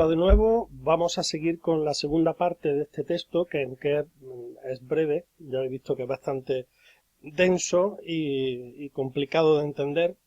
Hola de nuevo, vamos a seguir con la segunda parte de este texto, que aunque es breve, ya he visto que es bastante denso y complicado de entender,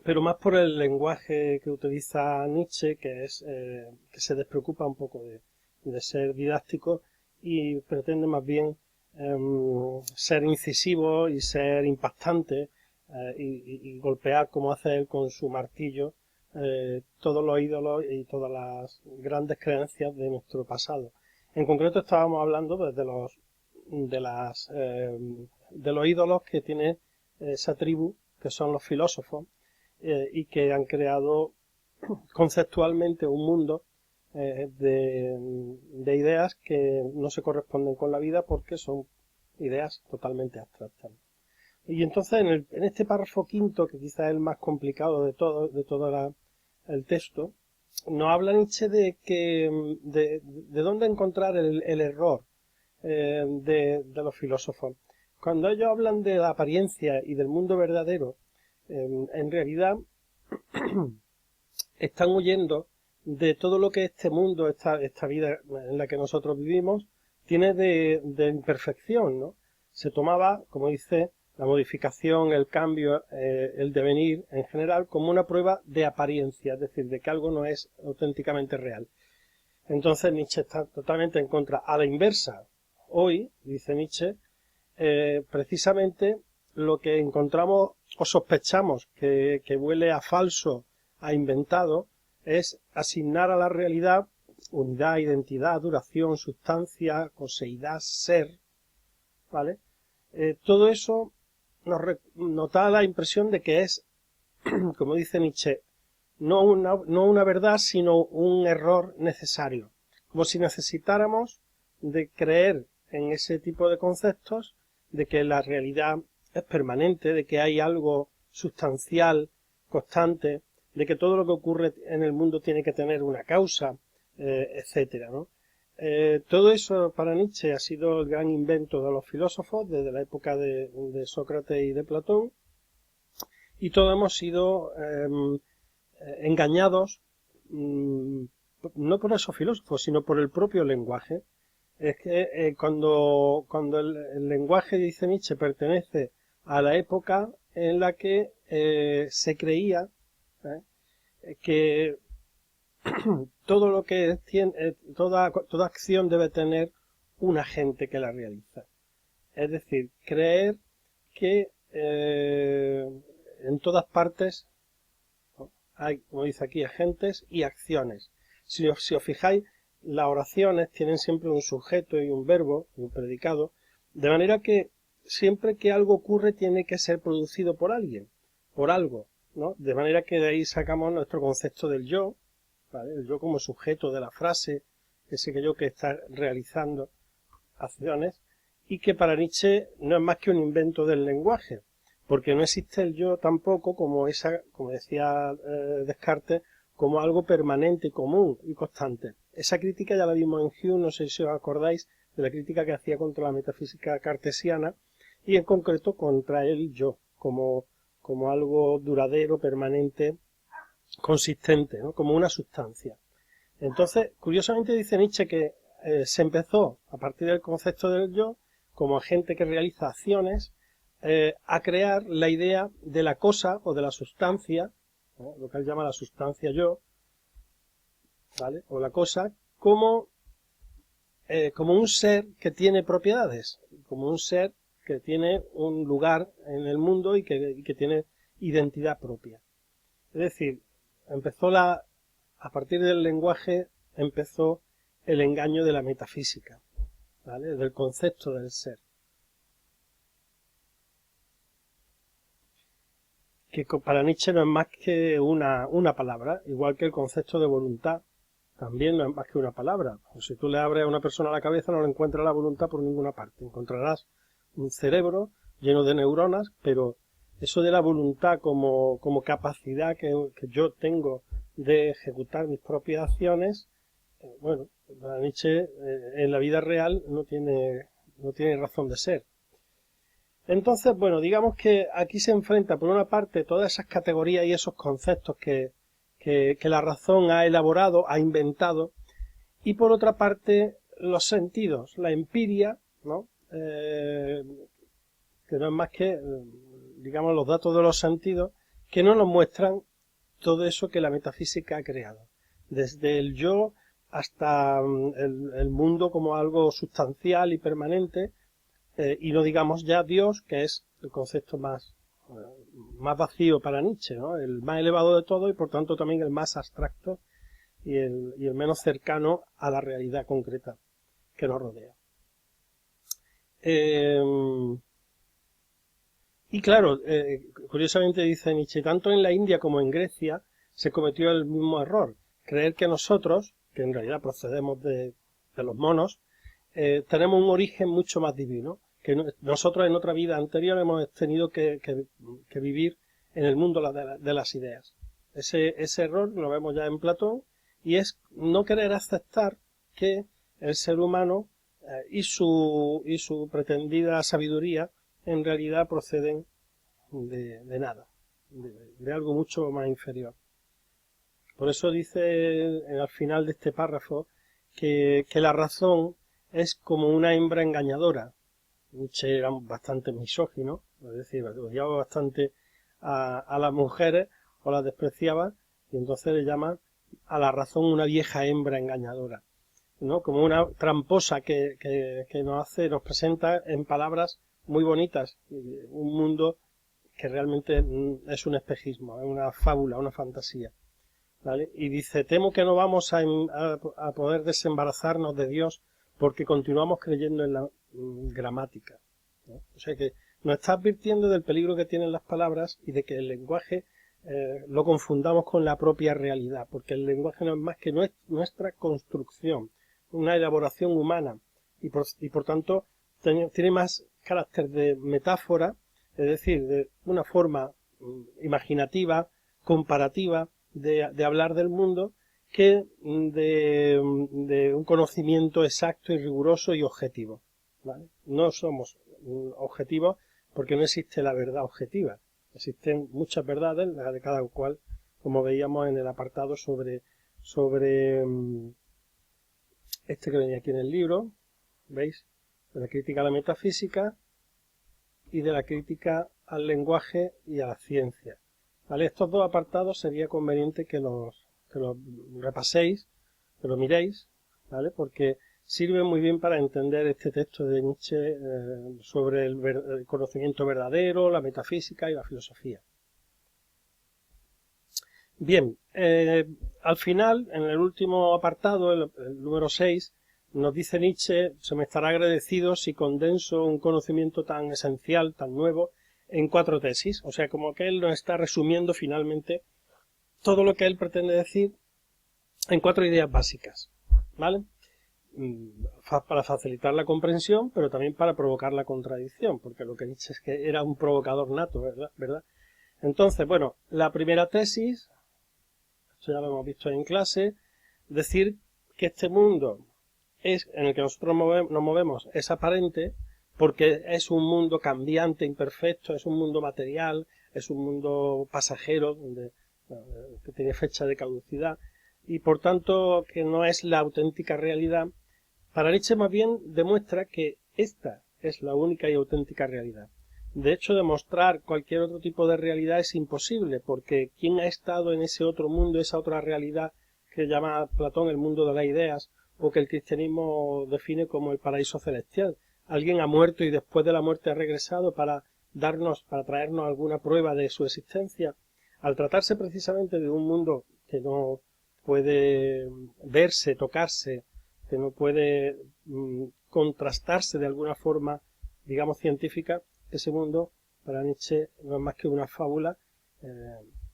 pero más por el lenguaje que utiliza Nietzsche, que se despreocupa un poco de ser didáctico y pretende más bien ser incisivo y ser impactante y golpear como hace él con su martillo todos los ídolos y todas las grandes creencias de nuestro pasado. En concreto estábamos hablando pues, de los ídolos que tiene esa tribu, que son los filósofos, y que han creado conceptualmente un mundo de ideas que no se corresponden con la vida porque son ideas totalmente abstractas. Y entonces en este párrafo quinto, que quizás es el más complicado de todo el texto, nos habla Nietzsche de dónde encontrar el error de los filósofos. Cuando ellos hablan de la apariencia y del mundo verdadero, en realidad están huyendo de todo lo que este mundo, esta vida en la que nosotros vivimos, tiene de imperfección, ¿no? Se tomaba, como dice, la modificación, el cambio, el devenir en general como una prueba de apariencia, es decir, de que algo no es auténticamente real. Entonces Nietzsche está totalmente en contra. A la inversa, hoy, dice Nietzsche, precisamente lo que encontramos o sospechamos que huele a falso, a inventado, es asignar a la realidad unidad, identidad, duración, sustancia, coseidad, ser, ¿vale? Todo eso nos da la impresión de que es, como dice Nietzsche, no una verdad, sino un error necesario. Como si necesitáramos de creer en ese tipo de conceptos, de que la realidad es permanente, de que hay algo sustancial, constante, de que todo lo que ocurre en el mundo tiene que tener una causa, etcétera, ¿no? Todo eso para Nietzsche ha sido el gran invento de los filósofos desde la época de Sócrates y de Platón, y todos hemos sido engañados no por esos filósofos, sino por el propio lenguaje. Es que cuando el lenguaje, dice Nietzsche, pertenece a la época en la que se creía que todo lo que tiene, toda acción debe tener un agente que la realiza. Es decir, creer que en todas partes hay, como dice aquí, agentes y acciones. Si os fijáis, las oraciones tienen siempre un sujeto y un verbo, un predicado, de manera que siempre que algo ocurre tiene que ser producido por alguien, por algo, ¿no? De manera que de ahí sacamos nuestro concepto del yo, ¿vale? El yo como sujeto de la frase, ese que yo que está realizando acciones, y que para Nietzsche no es más que un invento del lenguaje, porque no existe el yo tampoco como decía Descartes, como algo permanente, común y constante. Esa crítica ya la vimos en Hume, no sé si os acordáis de la crítica que hacía contra la metafísica cartesiana y en concreto contra el yo, como algo duradero, permanente, consistente, ¿no? Como una sustancia. Entonces, curiosamente dice Nietzsche que se empezó, a partir del concepto del yo, como agente que realiza acciones, a crear la idea de la cosa o de la sustancia, ¿no? Lo que él llama la sustancia yo, ¿vale? O la cosa, como un ser que tiene propiedades, como un ser que tiene un lugar en el mundo y que tiene identidad propia. Es decir, a partir del lenguaje empezó el engaño de la metafísica, ¿vale? Del concepto del ser. Que para Nietzsche no es más que una palabra, igual que el concepto de voluntad también no es más que una palabra. O si tú le abres a una persona la cabeza no le encuentras la voluntad por ninguna parte. Encontrarás un cerebro lleno de neuronas, pero eso de la voluntad como capacidad que yo tengo de ejecutar mis propias acciones, bueno, para Nietzsche en la vida real no tiene razón de ser. Entonces, bueno, digamos que aquí se enfrenta por una parte todas esas categorías y esos conceptos que que la razón ha elaborado, ha inventado, y por otra parte los sentidos, la empiria, ¿no? Que no es más que, digamos, los datos de los sentidos que no nos muestran todo eso que la metafísica ha creado, desde el yo hasta el mundo como algo sustancial y permanente, y no digamos ya Dios, que es el concepto más vacío para Nietzsche, ¿no? El más elevado de todo y por tanto también el más abstracto y el menos cercano a la realidad concreta que nos rodea. Y claro, curiosamente dice Nietzsche, tanto en la India como en Grecia se cometió el mismo error, creer que nosotros, que en realidad procedemos de los monos, tenemos un origen mucho más divino, que nosotros en otra vida anterior hemos tenido que vivir en el mundo de las ideas. Ese error lo vemos ya en Platón, y es no querer aceptar que el ser humano y su pretendida sabiduría en realidad proceden de nada, de algo mucho más inferior. Por eso dice al final de este párrafo que la razón es como una hembra engañadora. Nietzsche era bastante misógino, es decir, odiaba bastante a las mujeres o las despreciaba, y entonces le llama a la razón una vieja hembra engañadora, ¿no? Como una tramposa que nos presenta en palabras muy bonitas un mundo que realmente es un espejismo, es una fábula, una fantasía, ¿vale? Y dice, temo que no vamos a poder desembarazarnos de Dios porque continuamos creyendo en la gramática, ¿no? O sea que nos está advirtiendo del peligro que tienen las palabras y de que el lenguaje lo confundamos con la propia realidad, porque el lenguaje no es más que nuestra construcción, una elaboración humana, y por tanto tiene más carácter de metáfora, es decir, de una forma imaginativa, comparativa de hablar del mundo, que de un conocimiento exacto y riguroso y objetivo, ¿vale? No somos objetivos porque no existe la verdad objetiva. Existen muchas verdades, la de cada cual, como veíamos en el apartado sobre este que venía aquí en el libro, ¿veis? De la crítica a la metafísica y de la crítica al lenguaje y a la ciencia, ¿vale? Estos dos apartados sería conveniente que los repaséis, que lo miréis, ¿vale? Porque sirve muy bien para entender este texto de Nietzsche sobre el conocimiento verdadero, la metafísica y la filosofía. Bien, al final, en el último apartado, el número 6, nos dice Nietzsche, se me estará agradecido si condenso un conocimiento tan esencial, tan nuevo, en 4 tesis. O sea, como que él nos está resumiendo finalmente todo lo que él pretende decir en 4 ideas básicas, ¿vale? Para facilitar la comprensión, pero también para provocar la contradicción, porque lo que Nietzsche es que era un provocador nato, ¿verdad? Entonces, bueno, la primera tesis, esto ya lo hemos visto en clase, decir que este mundo en el que nosotros nos movemos es aparente porque es un mundo cambiante, imperfecto, es un mundo material, es un mundo pasajero, que tiene fecha de caducidad, y por tanto que no es la auténtica realidad. Para Nietzsche más bien demuestra que esta es la única y auténtica realidad. De hecho, demostrar cualquier otro tipo de realidad es imposible, porque ¿quién ha estado en ese otro mundo, esa otra realidad que llama Platón el mundo de las ideas, o que el cristianismo define como el paraíso celestial? Alguien ha muerto y después de la muerte ha regresado para traernos alguna prueba de su existencia. Al tratarse precisamente de un mundo que no puede verse, tocarse, que no puede contrastarse de alguna forma, digamos, científica, ese mundo para Nietzsche no es más que una fábula,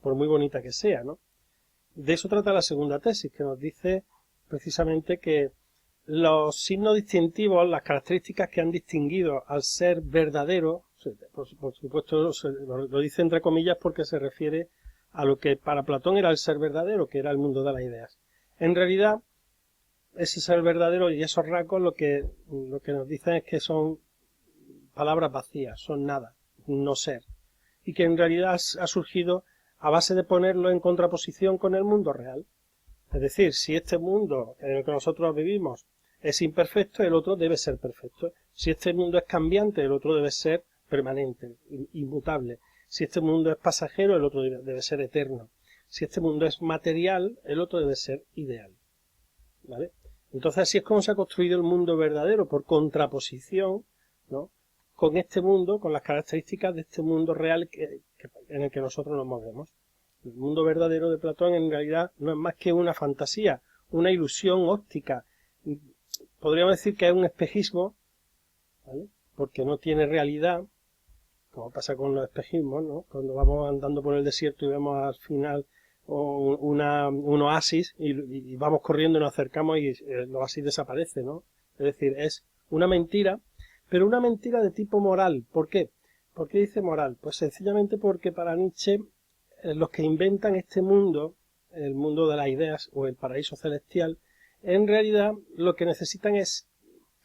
por muy bonita que sea, ¿no? De eso trata la segunda tesis, que nos dice precisamente que los signos distintivos, las características que han distinguido al ser verdadero, por supuesto lo dice entre comillas porque se refiere a lo que para Platón era el ser verdadero, que era el mundo de las ideas. En realidad, ese ser verdadero y esos rasgos lo que nos dicen es que son palabras vacías, son nada, no ser, y que en realidad ha surgido a base de ponerlo en contraposición con el mundo real. Es decir, si este mundo en el que nosotros vivimos es imperfecto, el otro debe ser perfecto. Si este mundo es cambiante, el otro debe ser permanente, inmutable. Si este mundo es pasajero, el otro debe ser eterno. Si este mundo es material, el otro debe ser ideal. ¿Vale? Entonces así es como se ha construido el mundo verdadero, por contraposición, ¿no?, con este mundo, con las características de este mundo real en el que nosotros nos movemos. El mundo verdadero de Platón en realidad no es más que una fantasía, una ilusión óptica. Podríamos decir que es un espejismo, ¿vale?, porque no tiene realidad, como pasa con los espejismos, ¿no? Cuando vamos andando por el desierto y vemos al final un oasis y vamos corriendo y nos acercamos y el oasis desaparece, ¿no? Es decir, es una mentira, pero una mentira de tipo moral. ¿Por qué? ¿Por qué dice moral? Pues sencillamente porque para Nietzsche los que inventan este mundo, el mundo de las ideas o el paraíso celestial, en realidad lo que necesitan es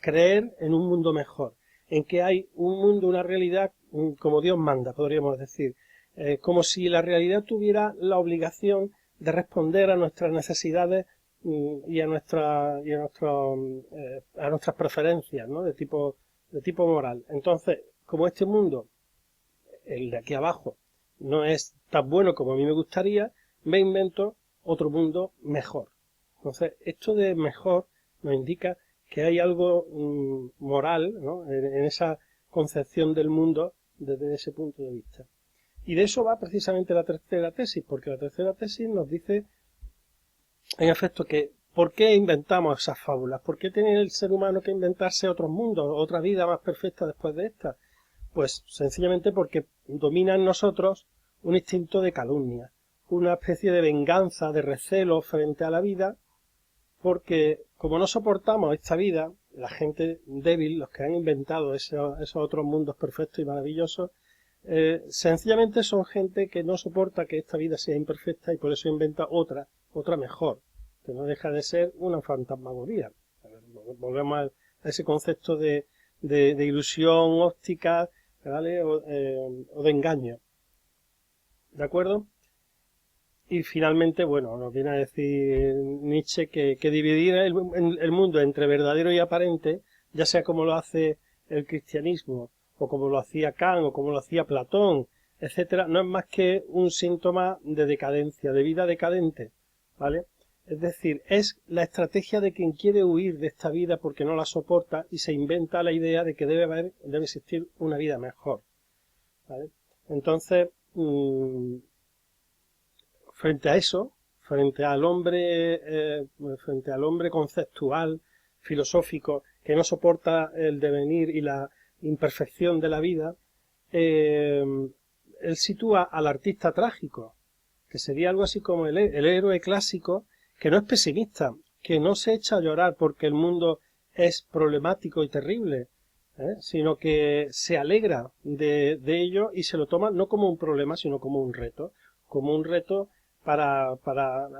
creer en un mundo mejor, en que hay un mundo, una realidad como Dios manda, podríamos decir, como si la realidad tuviera la obligación de responder a nuestras necesidades y a nuestras preferencias, ¿no?, de tipo moral. Entonces, como este mundo, el de aquí abajo, no es tan bueno como a mí me gustaría, me invento otro mundo mejor. Entonces, esto de mejor nos indica que hay algo moral, ¿no?, en esa concepción del mundo desde ese punto de vista. Y de eso va precisamente la tercera tesis, porque la tercera tesis nos dice, en efecto, que ¿por qué inventamos esas fábulas? ¿Por qué tiene el ser humano que inventarse otros mundos, otra vida más perfecta después de esta? Pues sencillamente porque domina en nosotros un instinto de calumnia, una especie de venganza, de recelo frente a la vida, porque como no soportamos esta vida, la gente débil, los que han inventado esos otros mundos perfectos y maravillosos, sencillamente son gente que no soporta que esta vida sea imperfecta y por eso inventa otra mejor, que no deja de ser una fantasmagoría. Volvemos a ese concepto de ilusión óptica, ¿vale?, o de engaño. ¿De acuerdo? Y finalmente, bueno, nos viene a decir Nietzsche que dividir el mundo entre verdadero y aparente, ya sea como lo hace el cristianismo, o como lo hacía Kant, o como lo hacía Platón, etcétera, no es más que un síntoma de decadencia, de vida decadente, ¿vale? Es decir, es la estrategia de quien quiere huir de esta vida porque no la soporta y se inventa la idea de que debe existir una vida mejor, ¿vale? Entonces, frente a eso, frente al hombre conceptual, filosófico, que no soporta el devenir y la imperfección de la vida, él sitúa al artista trágico, que sería algo así como el héroe clásico, que no es pesimista, que no se echa a llorar porque el mundo es problemático y terrible, sino que se alegra de ello y se lo toma no como un problema, sino como un reto para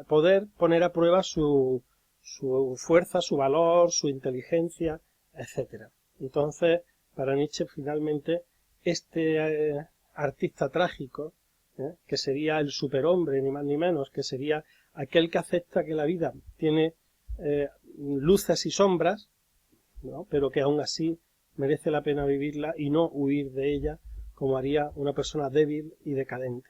poder poner a prueba su fuerza, su valor, su inteligencia, etcétera. Entonces, para Nietzsche, finalmente, este artista trágico, que sería el superhombre, ni más ni menos, que sería aquel que acepta que la vida tiene luces y sombras, ¿no?, pero que aún así merece la pena vivirla y no huir de ella como haría una persona débil y decadente.